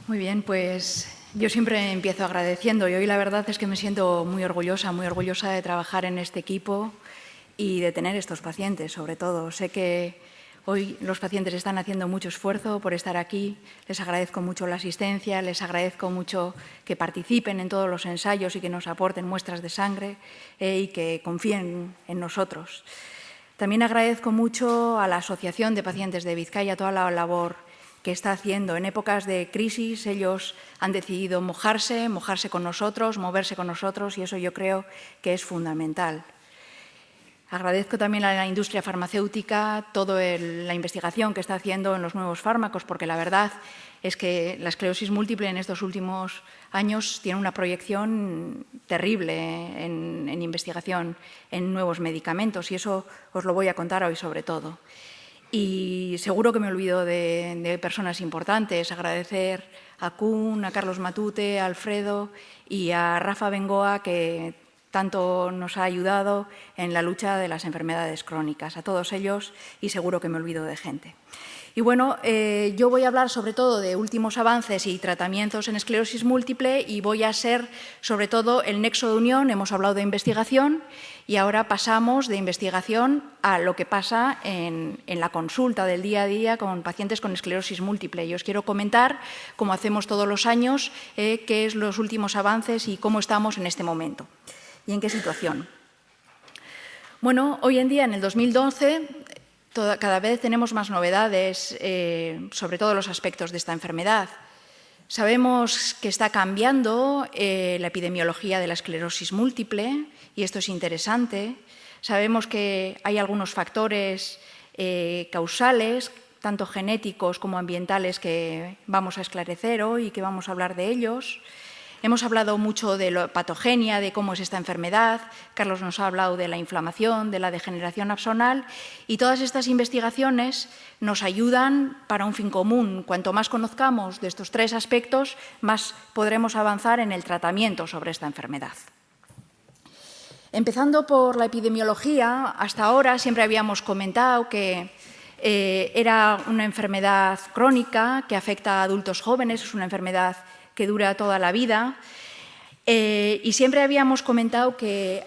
Muy bien, pues yo siempre empiezo agradeciendo y hoy la verdad es que me siento muy orgullosa de trabajar en este equipo y de tener estos pacientes, sobre todo. Sé que hoy los pacientes están haciendo mucho esfuerzo por estar aquí. Les agradezco mucho la asistencia, les agradezco mucho que participen en todos los ensayos y que nos aporten muestras de sangre y que confíen en nosotros. También agradezco mucho a la Asociación de Pacientes de Vizcaya toda la labor que está haciendo. En épocas de crisis ellos han decidido mojarse con nosotros, moverse con nosotros y eso yo creo que es fundamental. Agradezco también a la industria farmacéutica toda la investigación que está haciendo en los nuevos fármacos, porque la verdad es que la esclerosis múltiple en estos últimos años tiene una proyección terrible en investigación en nuevos medicamentos y eso os lo voy a contar hoy sobre todo. Y seguro que me olvido de personas importantes. Agradecer a Kun, a Carlos Matute, a Alfredo y a Rafa Bengoa, que tanto nos ha ayudado en la lucha de las enfermedades crónicas. A todos ellos y seguro que me olvido de gente. Y bueno, yo voy a hablar sobre todo de últimos avances y tratamientos en esclerosis múltiple y voy a ser sobre todo el nexo de unión. Hemos hablado de investigación y ahora pasamos de investigación a lo que pasa en la consulta del día a día con pacientes con esclerosis múltiple. Y os quiero comentar, como hacemos todos los años, qué es los últimos avances y cómo estamos en este momento y en qué situación. Bueno, hoy en día, en el 2012, cada vez tenemos más novedades sobre todos los aspectos de esta enfermedad. Sabemos que está cambiando la epidemiología de la esclerosis múltiple y esto es interesante. Sabemos que hay algunos factores causales, tanto genéticos como ambientales, que vamos a esclarecer hoy y que vamos a hablar de ellos. Hemos hablado mucho de la patogenia, de cómo es esta enfermedad. Carlos nos ha hablado de la inflamación, de la degeneración axonal y todas estas investigaciones nos ayudan para un fin común. Cuanto más conozcamos de estos tres aspectos, más podremos avanzar en el tratamiento sobre esta enfermedad. Empezando por la epidemiología, hasta ahora siempre habíamos comentado que era una enfermedad crónica que afecta a adultos jóvenes, es una enfermedad que dura toda la vida, y siempre habíamos comentado que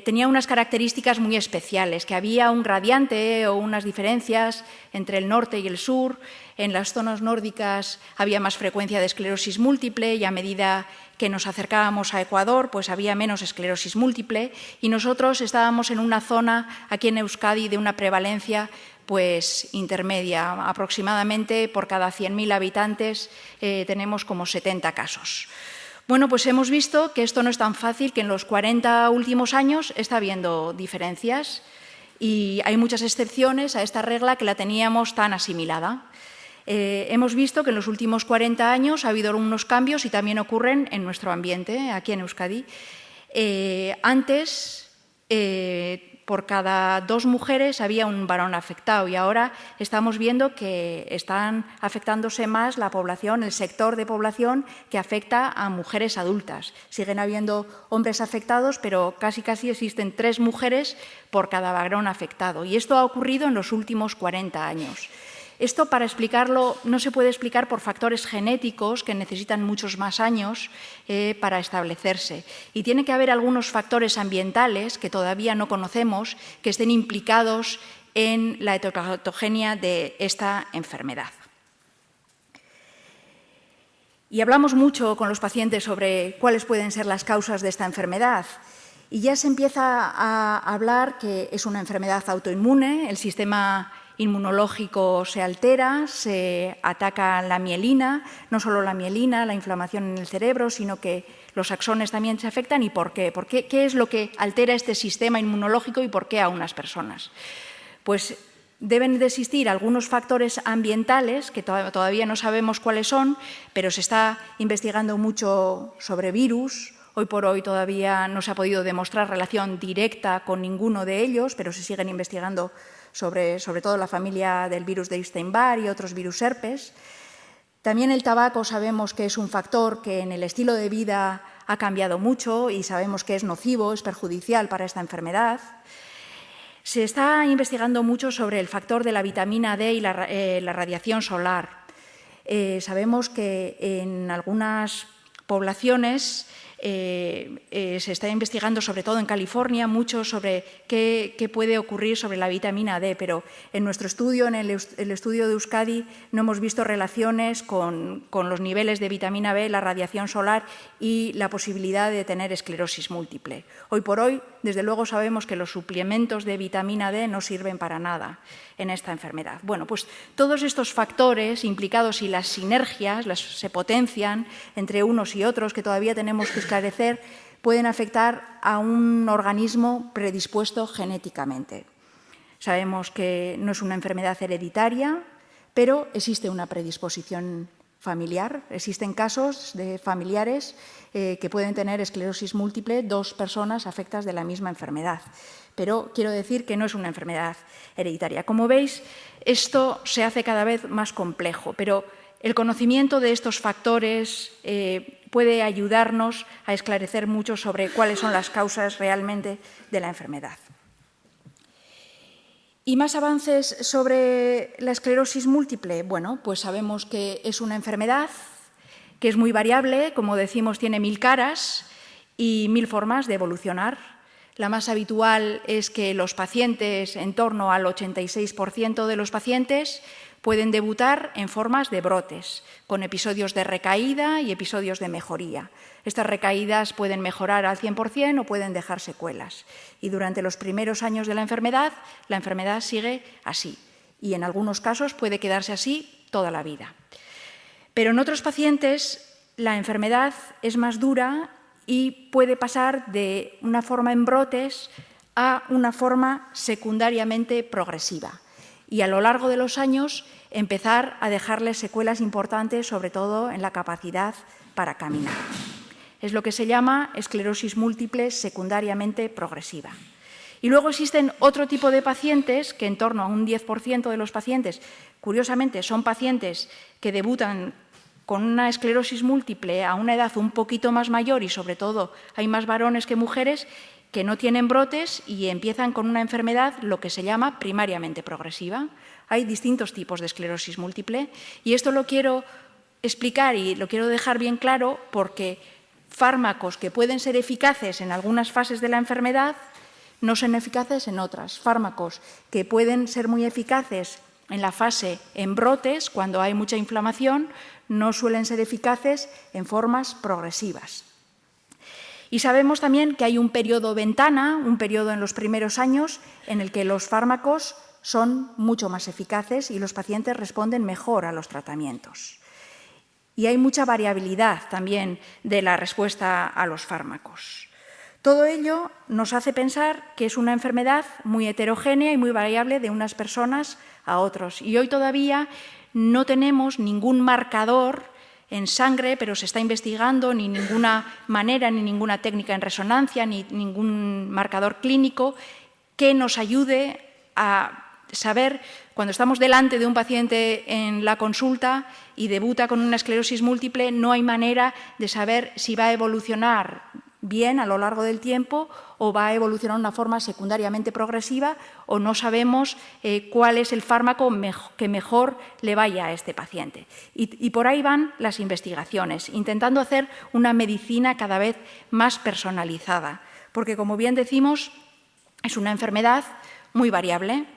tenía unas características muy especiales, que había un gradiente o unas diferencias entre el norte y el sur. En las zonas nórdicas había más frecuencia de esclerosis múltiple y a medida que nos acercábamos a Ecuador, pues había menos esclerosis múltiple y nosotros estábamos en una zona aquí en Euskadi de una prevalencia pues intermedia. Aproximadamente por cada 100.000 habitantes tenemos como 70 casos. Bueno, pues hemos visto que esto no es tan fácil, que en los 40 últimos años está habiendo diferencias y hay muchas excepciones a esta regla que la teníamos tan asimilada. Hemos visto que en los últimos 40 años ha habido algunos cambios y también ocurren en nuestro ambiente, aquí en Euskadi. Antes, por cada 2 mujeres había un varón afectado y ahora estamos viendo que están afectándose más la población, el sector de población que afecta a mujeres adultas. Siguen habiendo hombres afectados, pero casi existen 3 mujeres por cada varón afectado. Y esto ha ocurrido en los últimos 40 años. Esto, para explicarlo, no se puede explicar por factores genéticos que necesitan muchos más años para establecerse. Y tiene que haber algunos factores ambientales que todavía no conocemos que estén implicados en la etiopatogenia de esta enfermedad. Y hablamos mucho con los pacientes sobre cuáles pueden ser las causas de esta enfermedad. Y ya se empieza a hablar que es una enfermedad autoinmune, el sistema inmunológico se altera, se ataca la mielina, no solo la mielina, la inflamación en el cerebro, sino que los axones también se afectan. ¿Y por qué? ¿Qué es lo que altera este sistema inmunológico y por qué a unas personas? Pues deben de existir algunos factores ambientales que todavía no sabemos cuáles son, pero se está investigando mucho sobre virus. Hoy por hoy todavía no se ha podido demostrar relación directa con ninguno de ellos, pero se siguen investigando sobre todo la familia del virus de Epstein-Barr y otros virus herpes. También el tabaco sabemos que es un factor que en el estilo de vida ha cambiado mucho y sabemos que es nocivo, es perjudicial para esta enfermedad. Se está investigando mucho sobre el factor de la vitamina D y la radiación solar. Sabemos que en algunas poblaciones se está investigando, sobre todo en California, mucho sobre qué puede ocurrir sobre la vitamina D, pero en nuestro estudio, en el estudio de Euskadi, no hemos visto relaciones con los niveles de vitamina B, la radiación solar y la posibilidad de tener esclerosis múltiple. Hoy por hoy, desde luego, sabemos que los suplementos de vitamina D no sirven para nada en esta enfermedad. Bueno, pues todos estos factores implicados y las sinergias se potencian entre unos y otros, que todavía tenemos que esclarecer, pueden afectar a un organismo predispuesto genéticamente. Sabemos que no es una enfermedad hereditaria, pero existe una predisposición familiar. Existen casos de familiares que pueden tener esclerosis múltiple, 2 personas afectadas de la misma enfermedad. Pero quiero decir que no es una enfermedad hereditaria. Como veis, esto se hace cada vez más complejo, pero el conocimiento de estos factores puede ayudarnos a esclarecer mucho sobre cuáles son las causas realmente de la enfermedad. ¿Y más avances sobre la esclerosis múltiple? Bueno, pues sabemos que es una enfermedad que es muy variable, como decimos, tiene 1000 caras y 1000 formas de evolucionar. La más habitual es que los pacientes, en torno al 86% de los pacientes, pueden debutar en formas de brotes, con episodios de recaída y episodios de mejoría. Estas recaídas pueden mejorar al 100% o pueden dejar secuelas. Y durante los primeros años de la enfermedad sigue así. Y en algunos casos puede quedarse así toda la vida. Pero en otros pacientes la enfermedad es más dura y puede pasar de una forma en brotes a una forma secundariamente progresiva. Y a lo largo de los años empezar a dejarles secuelas importantes, sobre todo en la capacidad para caminar. Es lo que se llama esclerosis múltiple secundariamente progresiva. Y luego existen otro tipo de pacientes, que en torno a un 10% de los pacientes, curiosamente, son pacientes que debutan con una esclerosis múltiple a una edad un poquito más mayor y, sobre todo, hay más varones que mujeres, que no tienen brotes y empiezan con una enfermedad, lo que se llama primariamente progresiva. Hay distintos tipos de esclerosis múltiple y esto lo quiero explicar y lo quiero dejar bien claro porque fármacos que pueden ser eficaces en algunas fases de la enfermedad no son eficaces en otras. Fármacos que pueden ser muy eficaces en la fase en brotes, cuando hay mucha inflamación, no suelen ser eficaces en formas progresivas. Y sabemos también que hay un periodo ventana, un periodo en los primeros años, en el que los fármacos son mucho más eficaces y los pacientes responden mejor a los tratamientos. Y hay mucha variabilidad también de la respuesta a los fármacos. Todo ello nos hace pensar que es una enfermedad muy heterogénea y muy variable de unas personas a otros. Y hoy todavía no tenemos ningún marcador en sangre, pero se está investigando, ni ninguna manera, ni ninguna técnica en resonancia, ni ningún marcador clínico que nos ayude a saber, cuando estamos delante de un paciente en la consulta y debuta con una esclerosis múltiple, no hay manera de saber si va a evolucionar bien a lo largo del tiempo o va a evolucionar de una forma secundariamente progresiva o no sabemos cuál es el fármaco que mejor le vaya a este paciente. Y por ahí van las investigaciones, intentando hacer una medicina cada vez más personalizada, porque, como bien decimos, es una enfermedad muy variable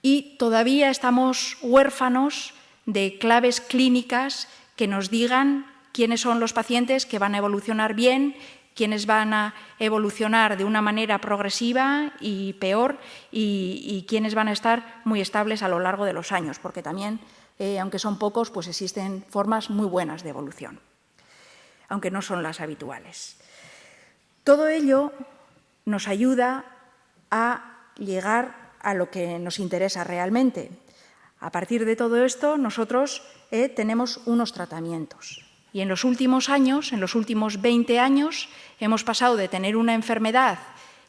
y todavía estamos huérfanos de claves clínicas que nos digan quiénes son los pacientes que van a evolucionar bien, quiénes van a evolucionar de una manera progresiva y peor y quiénes van a estar muy estables a lo largo de los años, porque también, aunque son pocos, pues existen formas muy buenas de evolución, aunque no son las habituales. Todo ello nos ayuda a llegar a lo que nos interesa realmente. A partir de todo esto, nosotros tenemos unos tratamientos. Y en los últimos años, en los últimos 20 años, hemos pasado de tener una enfermedad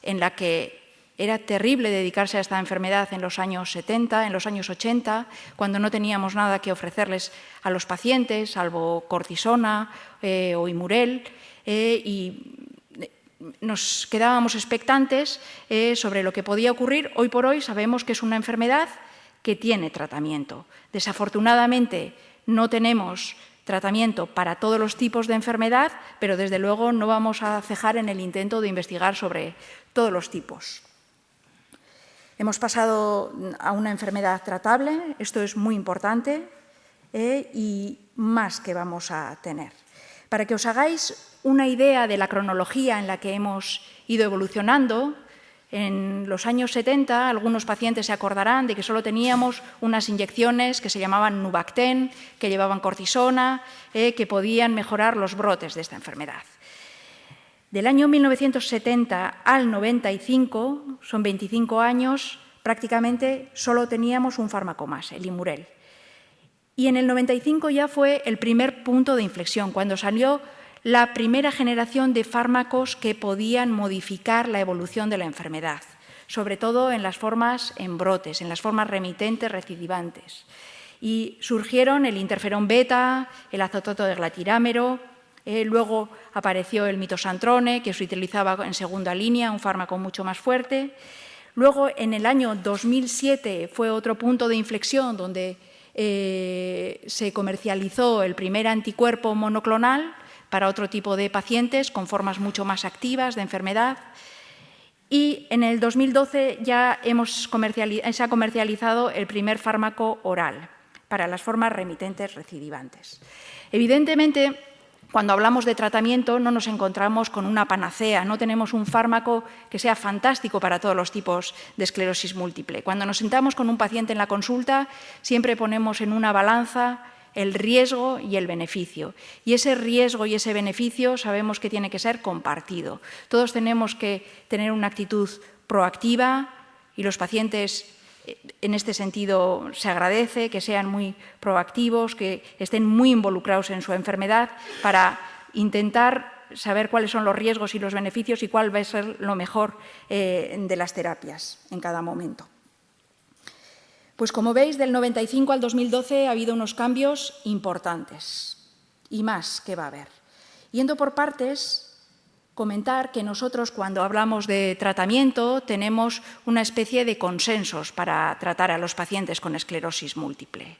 en la que era terrible dedicarse a esta enfermedad en los años 70, en los años 80, cuando no teníamos nada que ofrecerles a los pacientes, salvo cortisona o Imurel, y nos quedábamos expectantes sobre lo que podía ocurrir. Hoy por hoy sabemos que es una enfermedad que tiene tratamiento. Desafortunadamente, no tenemos tratamiento para todos los tipos de enfermedad, pero desde luego no vamos a cejar en el intento de investigar sobre todos los tipos. Hemos pasado a una enfermedad tratable, esto es muy importante, y más que vamos a tener. Para que os hagáis una idea de la cronología en la que hemos ido evolucionando, en los años 70 algunos pacientes se acordarán de que solo teníamos unas inyecciones que se llamaban Nubacten, que llevaban cortisona, que podían mejorar los brotes de esta enfermedad. Del año 1970 al 95, son 25 años, prácticamente solo teníamos un fármaco más, el Imurel. Y en el 95 ya fue el primer punto de inflexión, cuando salió la primera generación de fármacos que podían modificar la evolución de la enfermedad, sobre todo en las formas en brotes, en las formas remitentes recidivantes. Y surgieron el interferón beta, el acetato de glatirámero, luego apareció el mitosantrone, que se utilizaba en segunda línea, un fármaco mucho más fuerte. Luego, en el año 2007, fue otro punto de inflexión donde se comercializó el primer anticuerpo monoclonal para otro tipo de pacientes con formas mucho más activas de enfermedad. Y en el 2012 ya se ha comercializado el primer fármaco oral para las formas remitentes recidivantes. Evidentemente, cuando hablamos de tratamiento no nos encontramos con una panacea, no tenemos un fármaco que sea fantástico para todos los tipos de esclerosis múltiple. Cuando nos sentamos con un paciente en la consulta, siempre ponemos en una balanza el riesgo y el beneficio. Y ese riesgo y ese beneficio sabemos que tiene que ser compartido. Todos tenemos que tener una actitud proactiva y los pacientes en este sentido se agradece que sean muy proactivos, que estén muy involucrados en su enfermedad para intentar saber cuáles son los riesgos y los beneficios y cuál va a ser lo mejor de las terapias en cada momento. Pues como veis, del 95 al 2012 ha habido unos cambios importantes y más que va a haber. Yendo por partes, comentar que nosotros cuando hablamos de tratamiento tenemos una especie de consensos para tratar a los pacientes con esclerosis múltiple.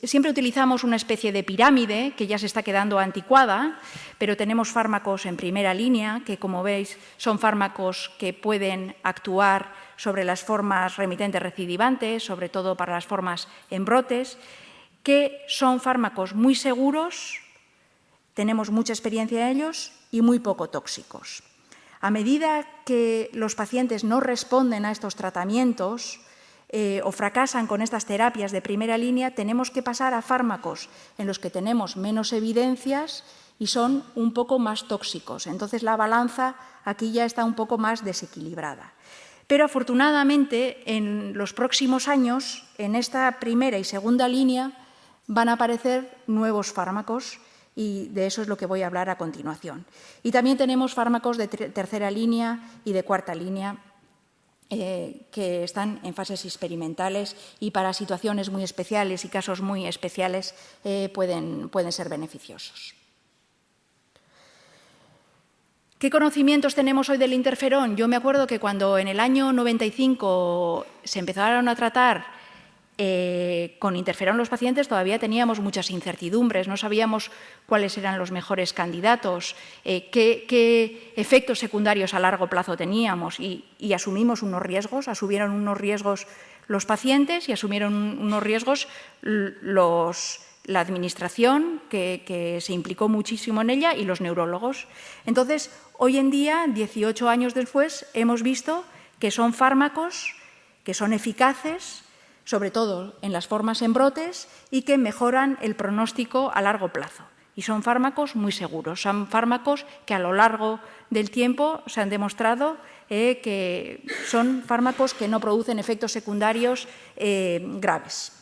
Siempre utilizamos una especie de pirámide que ya se está quedando anticuada, pero tenemos fármacos en primera línea que, como veis, son fármacos que pueden actuar sobre las formas remitentes recidivantes, sobre todo para las formas en brotes, que son fármacos muy seguros, tenemos mucha experiencia en ellos y muy poco tóxicos. A medida que los pacientes no responden a estos tratamientos o fracasan con estas terapias de primera línea, tenemos que pasar a fármacos en los que tenemos menos evidencias y son un poco más tóxicos. Entonces, la balanza aquí ya está un poco más desequilibrada. Pero, afortunadamente, en los próximos años, en esta primera y segunda línea, van a aparecer nuevos fármacos y de eso es lo que voy a hablar a continuación. Y también tenemos fármacos de tercera línea y de cuarta línea que están en fases experimentales y para situaciones muy especiales y casos muy especiales pueden ser beneficiosos. ¿Qué conocimientos tenemos hoy del interferón? Yo me acuerdo que cuando en el año 95 se empezaron a tratar con interferón los pacientes, todavía teníamos muchas incertidumbres, no sabíamos cuáles eran los mejores candidatos, qué efectos secundarios a largo plazo teníamos y asumimos unos riesgos, asumieron unos riesgos los pacientes y asumieron unos riesgos la administración, que se implicó muchísimo en ella, y los neurólogos. Entonces, hoy en día, 18 años después, hemos visto que son fármacos que son eficaces, sobre todo en las formas en brotes, y que mejoran el pronóstico a largo plazo. Y son fármacos muy seguros, son fármacos que a lo largo del tiempo se han demostrado que son fármacos que no producen efectos secundarios graves.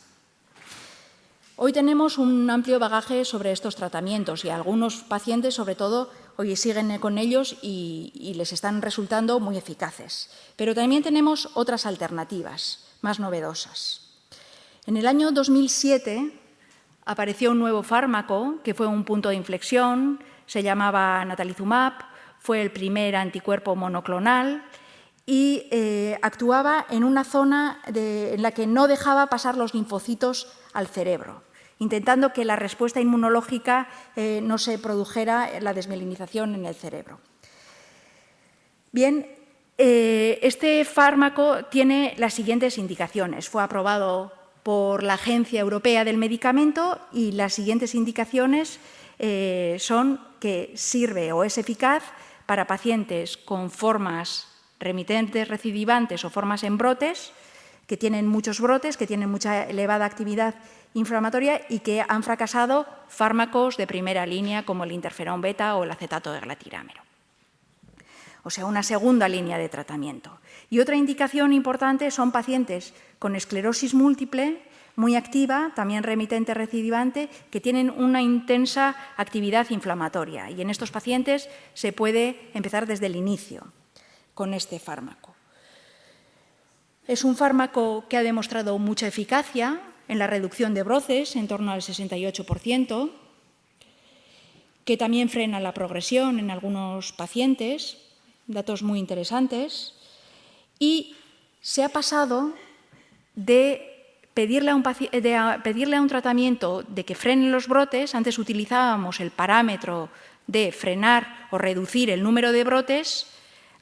Hoy tenemos un amplio bagaje sobre estos tratamientos y algunos pacientes, sobre todo, hoy siguen con ellos y les están resultando muy eficaces. Pero también tenemos otras alternativas más novedosas. En el año 2007 apareció un nuevo fármaco que fue un punto de inflexión, se llamaba natalizumab, fue el primer anticuerpo monoclonal y actuaba en una zona en la que no dejaba pasar los linfocitos al cerebro, intentando que la respuesta inmunológica no se produjera la desmielinización en el cerebro. Bien, este fármaco tiene las siguientes indicaciones. Fue aprobado por la Agencia Europea del Medicamento y las siguientes indicaciones son que sirve o es eficaz para pacientes con formas remitentes, recidivantes o formas en brotes, que tienen muchos brotes, que tienen mucha elevada actividad inflamatoria y que han fracasado fármacos de primera línea como el interferón beta o el acetato de glatirámero. O sea, una segunda línea de tratamiento. Y otra indicación importante son pacientes con esclerosis múltiple muy activa, también remitente recidivante, que tienen una intensa actividad inflamatoria. Y en estos pacientes se puede empezar desde el inicio con este fármaco. Es un fármaco que ha demostrado mucha eficacia en la reducción de brotes, en torno al 68%, que también frena la progresión en algunos pacientes, datos muy interesantes, y se ha pasado de pedirle a un tratamiento de que frene los brotes. Antes utilizábamos el parámetro de frenar o reducir el número de brotes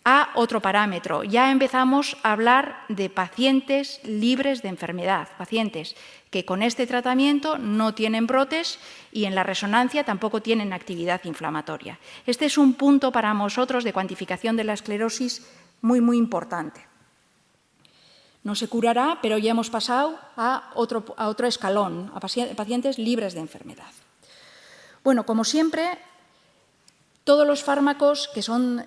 a otro parámetro. Ya empezamos a hablar de pacientes libres de enfermedad, pacientes que con este tratamiento no tienen brotes y en la resonancia tampoco tienen actividad inflamatoria. Este es un punto para nosotros de cuantificación de la esclerosis muy, muy importante. No se curará, pero ya hemos pasado a otro escalón, a pacientes libres de enfermedad. Bueno, como siempre, todos los fármacos que son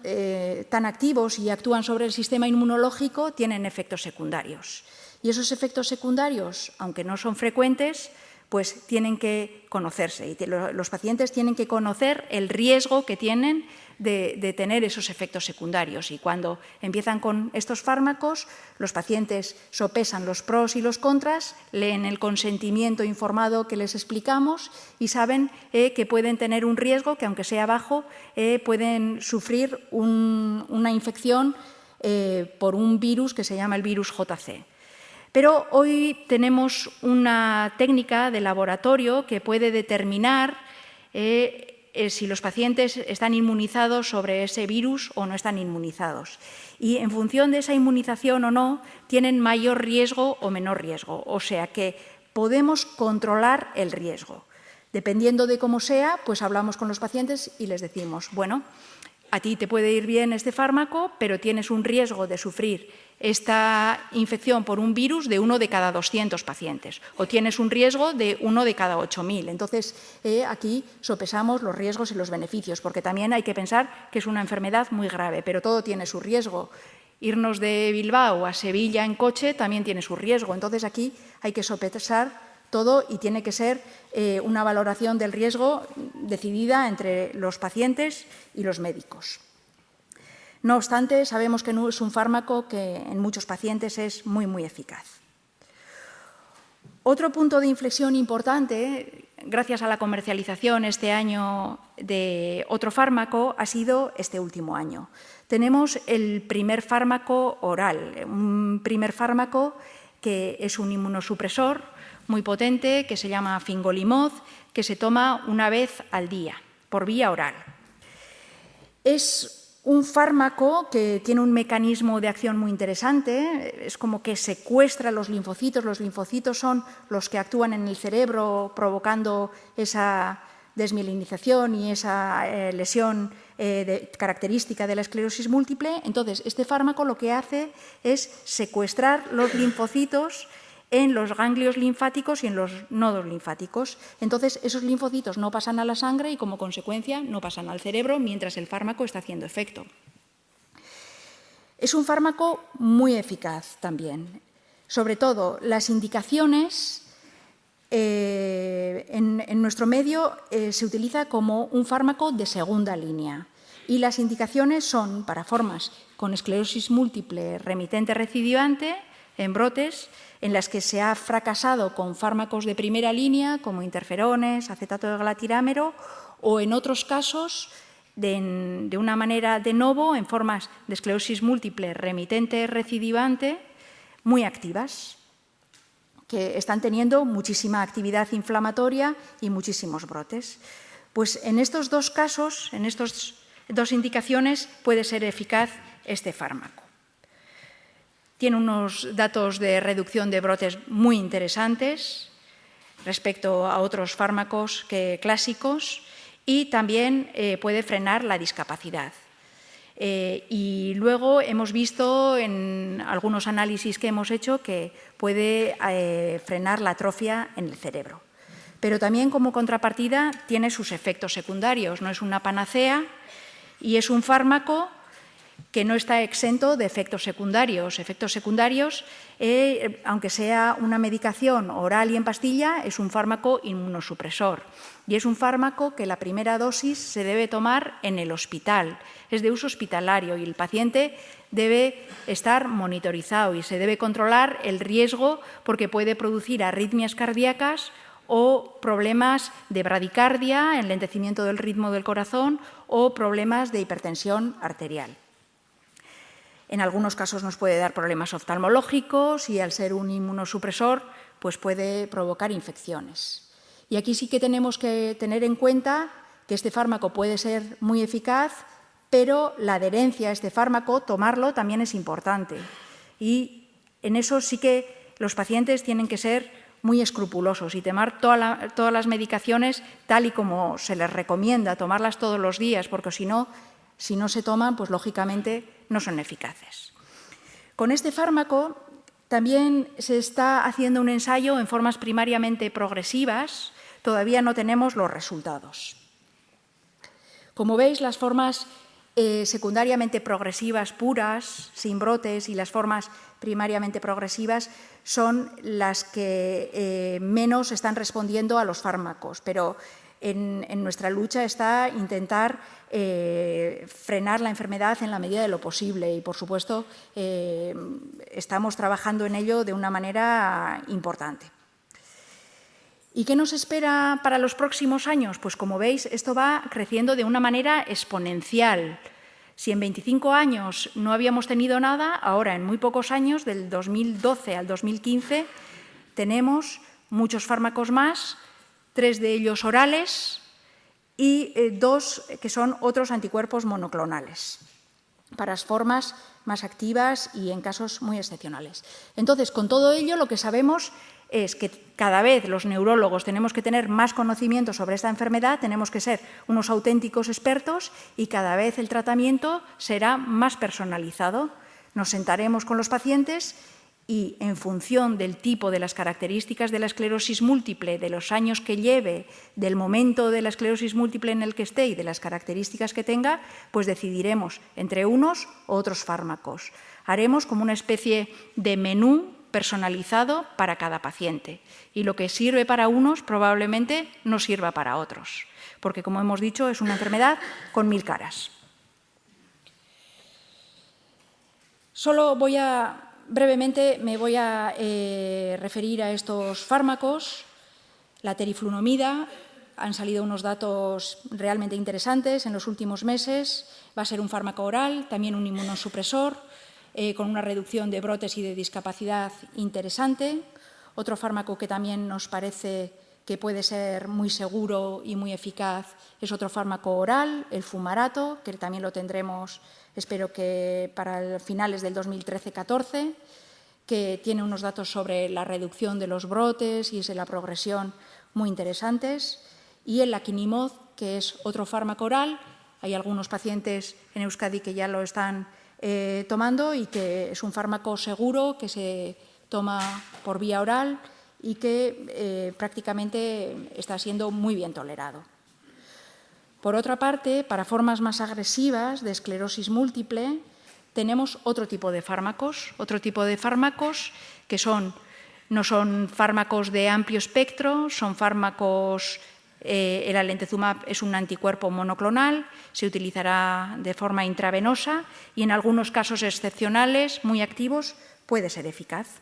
tan activos y actúan sobre el sistema inmunológico tienen efectos secundarios. Y esos efectos secundarios, aunque no son frecuentes, pues tienen que conocerse. Y los pacientes tienen que conocer el riesgo que tienen de tener esos efectos secundarios. Y cuando empiezan con estos fármacos, los pacientes sopesan los pros y los contras, leen el consentimiento informado que les explicamos y saben que pueden tener un riesgo que, aunque sea bajo, pueden sufrir una infección por un virus que se llama el virus JC. Pero hoy tenemos una técnica de laboratorio que puede determinar si los pacientes están inmunizados sobre ese virus o no están inmunizados. Y en función de esa inmunización o no, tienen mayor riesgo o menor riesgo. O sea que podemos controlar el riesgo. Dependiendo de cómo sea, pues hablamos con los pacientes y les decimos, bueno, a ti te puede ir bien este fármaco, pero tienes un riesgo de sufrir esta infección por un virus de 1 de cada 200 pacientes, o tienes un riesgo de 1 de cada 8.000. Entonces, aquí sopesamos los riesgos y los beneficios, porque también hay que pensar que es una enfermedad muy grave, pero todo tiene su riesgo. Irnos de Bilbao a Sevilla en coche también tiene su riesgo. Entonces, aquí hay que sopesar todo y tiene que ser una valoración del riesgo decidida entre los pacientes y los médicos. No obstante, sabemos que no es un fármaco que en muchos pacientes es muy, muy eficaz. Otro punto de inflexión importante, gracias a la comercialización este año de otro fármaco, ha sido este último año. Tenemos el primer fármaco oral, un primer fármaco que es un inmunosupresor muy potente, que se llama fingolimod, que se toma una vez al día, por vía oral. Es un fármaco que tiene un mecanismo de acción muy interesante, es como que secuestra los linfocitos. Los linfocitos son los que actúan en el cerebro provocando esa desmielinización y esa lesión característica de la esclerosis múltiple. Entonces, este fármaco lo que hace es secuestrar los linfocitos en los ganglios linfáticos y en los nodos linfáticos. Entonces, esos linfocitos no pasan a la sangre y, como consecuencia, no pasan al cerebro mientras el fármaco está haciendo efecto. Es un fármaco muy eficaz también. Sobre todo, las indicaciones en nuestro medio se utiliza como un fármaco de segunda línea. Y las indicaciones son para formas con esclerosis múltiple remitente recidivante, en brotes, en las que se ha fracasado con fármacos de primera línea, como interferones, acetato de glatirámero, o en otros casos, de una manera de novo, en formas de esclerosis múltiple remitente recidivante, muy activas, que están teniendo muchísima actividad inflamatoria y muchísimos brotes. Pues en estos dos casos, en estas dos indicaciones, puede ser eficaz este fármaco. Tiene unos datos de reducción de brotes muy interesantes respecto a otros fármacos clásicos y también puede frenar la discapacidad. Y luego hemos visto en algunos análisis que hemos hecho que puede frenar la atrofia en el cerebro. Pero también, como contrapartida, tiene sus efectos secundarios. No es una panacea y es un fármaco que no está exento de efectos secundarios. Efectos secundarios, aunque sea una medicación oral y en pastilla, es un fármaco inmunosupresor. Y es un fármaco que la primera dosis se debe tomar en el hospital. Es de uso hospitalario y el paciente debe estar monitorizado y se debe controlar el riesgo porque puede producir arritmias cardíacas o problemas de bradicardia, enlentecimiento del ritmo del corazón o problemas de hipertensión arterial. En algunos casos nos puede dar problemas oftalmológicos y al ser un inmunosupresor pues puede provocar infecciones. Y aquí sí que tenemos que tener en cuenta que este fármaco puede ser muy eficaz, pero la adherencia a este fármaco, tomarlo, también es importante. Y en eso sí que los pacientes tienen que ser muy escrupulosos y tomar todas las medicaciones tal y como se les recomienda, tomarlas todos los días, porque si no se toman, pues lógicamente no son eficaces. Con este fármaco también se está haciendo un ensayo en formas primariamente progresivas, todavía no tenemos los resultados. Como veis, las formas secundariamente progresivas puras, sin brotes, y las formas primariamente progresivas son las que menos están respondiendo a los fármacos, pero en nuestra lucha está intentar frenar la enfermedad en la medida de lo posible y, por supuesto, estamos trabajando en ello de una manera importante. ¿Y qué nos espera para los próximos años? Pues como veis, esto va creciendo de una manera exponencial. Si en 25 años no habíamos tenido nada, ahora en muy pocos años, del 2012 al 2015, tenemos muchos fármacos más, 3 de ellos orales y 2 que son otros anticuerpos monoclonales, para formas más activas y en casos muy excepcionales. Entonces, con todo ello, lo que sabemos es que cada vez los neurólogos tenemos que tener más conocimiento sobre esta enfermedad, tenemos que ser unos auténticos expertos y cada vez el tratamiento será más personalizado. Nos sentaremos con los pacientes y en función del tipo, de las características de la esclerosis múltiple, de los años que lleve, del momento de la esclerosis múltiple en el que esté y de las características que tenga, pues decidiremos entre unos u otros fármacos. Haremos como una especie de menú personalizado para cada paciente y lo que sirve para unos probablemente no sirva para otros, porque como hemos dicho es una enfermedad con 1000 caras. Solo brevemente me voy a referir a estos fármacos. La teriflunomida, han salido unos datos realmente interesantes en los últimos meses, va a ser un fármaco oral, también un inmunosupresor, con una reducción de brotes y de discapacidad interesante. Otro fármaco que también nos parece que puede ser muy seguro y muy eficaz es otro fármaco oral, el fumarato, que también lo tendremos, espero que para finales del 2013-14, que tiene unos datos sobre la reducción de los brotes y de la progresión muy interesantes. Y el laquinimod, que es otro fármaco oral, hay algunos pacientes en Euskadi que ya lo están tomando y que es un fármaco seguro que se toma por vía oral y que prácticamente está siendo muy bien tolerado. Por otra parte, para formas más agresivas de esclerosis múltiple, tenemos otro tipo de fármacos que no son fármacos de amplio espectro, son fármacos. El alentezumab es un anticuerpo monoclonal, se utilizará de forma intravenosa y en algunos casos excepcionales, muy activos, puede ser eficaz.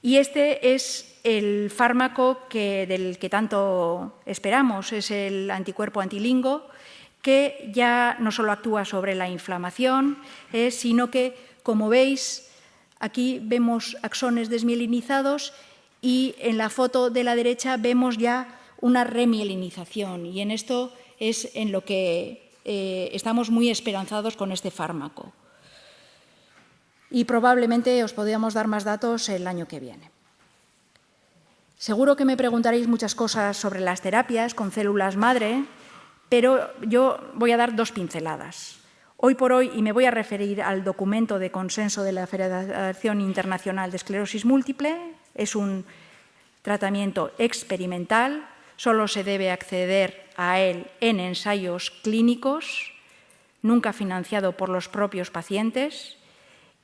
Y este es el fármaco del que tanto esperamos, es el anticuerpo antilingo, que ya no solo actúa sobre la inflamación, sino que, como veis, Aquí vemos axones desmielinizados y en la foto de la derecha vemos ya una remielinización, y en esto es en lo que estamos muy esperanzados con este fármaco. Y probablemente os podríamos dar más datos el año que viene. Seguro que me preguntaréis muchas cosas sobre las terapias con células madre, pero yo voy a dar dos pinceladas. Hoy por hoy, y me voy a referir al documento de consenso de la Federación Internacional de Esclerosis Múltiple, es un tratamiento experimental, solo se debe acceder a él en ensayos clínicos, nunca financiado por los propios pacientes,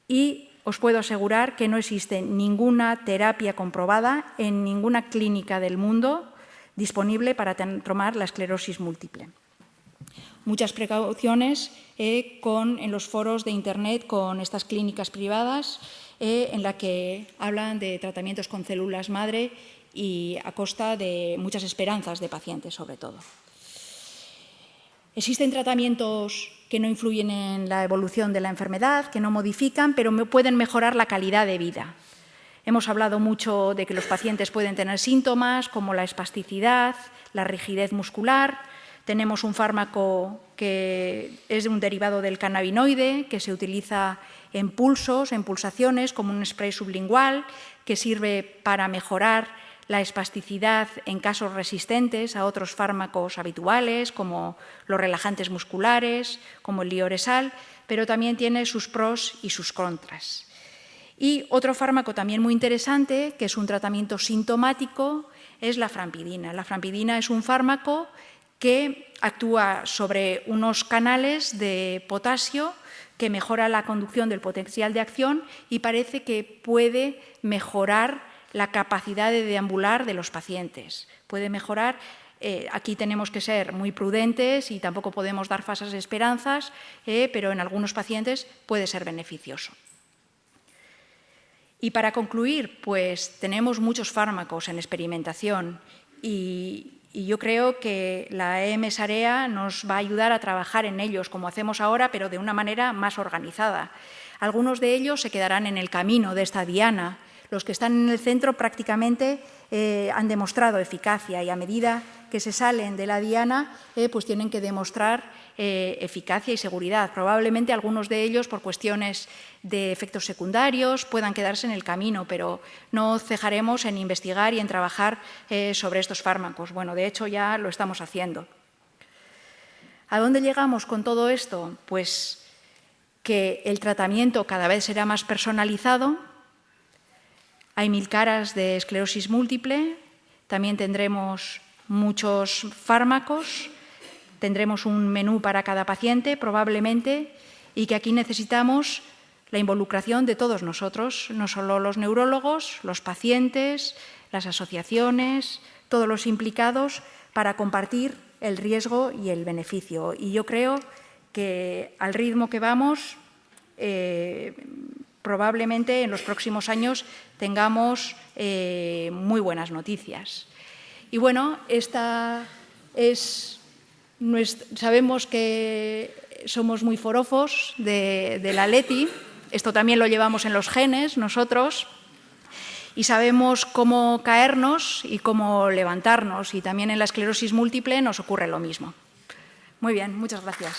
y os puedo asegurar que no existe ninguna terapia comprobada en ninguna clínica del mundo disponible para tomar la esclerosis múltiple. Muchas precauciones en los foros de Internet con estas clínicas privadas en las que hablan de tratamientos con células madre y a costa de muchas esperanzas de pacientes, sobre todo. Existen tratamientos que no influyen en la evolución de la enfermedad, que no modifican, pero pueden mejorar la calidad de vida. Hemos hablado mucho de que los pacientes pueden tener síntomas como la espasticidad, la rigidez muscular. Tenemos un fármaco que es un derivado del cannabinoide, que se utiliza en pulsaciones, como un spray sublingual, que sirve para mejorar la espasticidad en casos resistentes a otros fármacos habituales, como los relajantes musculares, como el lioresal, pero también tiene sus pros y sus contras. Y otro fármaco también muy interesante, que es un tratamiento sintomático, es la franpidina. La franpidina es un fármaco que actúa sobre unos canales de potasio que mejora la conducción del potencial de acción y parece que puede mejorar la capacidad de deambular de los pacientes. Puede mejorar, aquí tenemos que ser muy prudentes y tampoco podemos dar falsas esperanzas, pero en algunos pacientes puede ser beneficioso. Y para concluir, pues tenemos muchos fármacos en experimentación y yo creo que la EMS-AREA nos va a ayudar a trabajar en ellos, como hacemos ahora, pero de una manera más organizada. Algunos de ellos se quedarán en el camino de esta diana. Los que están en el centro prácticamente han demostrado eficacia y a medida que se salen de la diana, pues tienen que demostrar eficacia y seguridad. Probablemente algunos de ellos, por cuestiones de efectos secundarios, puedan quedarse en el camino, pero no cejaremos en investigar y en trabajar sobre estos fármacos. Bueno, de hecho ya lo estamos haciendo. ¿A dónde llegamos con todo esto? Pues que el tratamiento cada vez será más personalizado. Hay 1000 caras de esclerosis múltiple, también tendremos muchos fármacos, tendremos un menú para cada paciente probablemente, y que aquí necesitamos la involucración de todos nosotros, no solo los neurólogos, los pacientes, las asociaciones, todos los implicados, para compartir el riesgo y el beneficio. Y yo creo que al ritmo que vamos, probablemente en los próximos años tengamos muy buenas noticias. Y bueno, sabemos que somos muy forofos de la LETI, esto también lo llevamos en los genes nosotros, y sabemos cómo caernos y cómo levantarnos, y también en la esclerosis múltiple nos ocurre lo mismo. Muy bien, muchas gracias.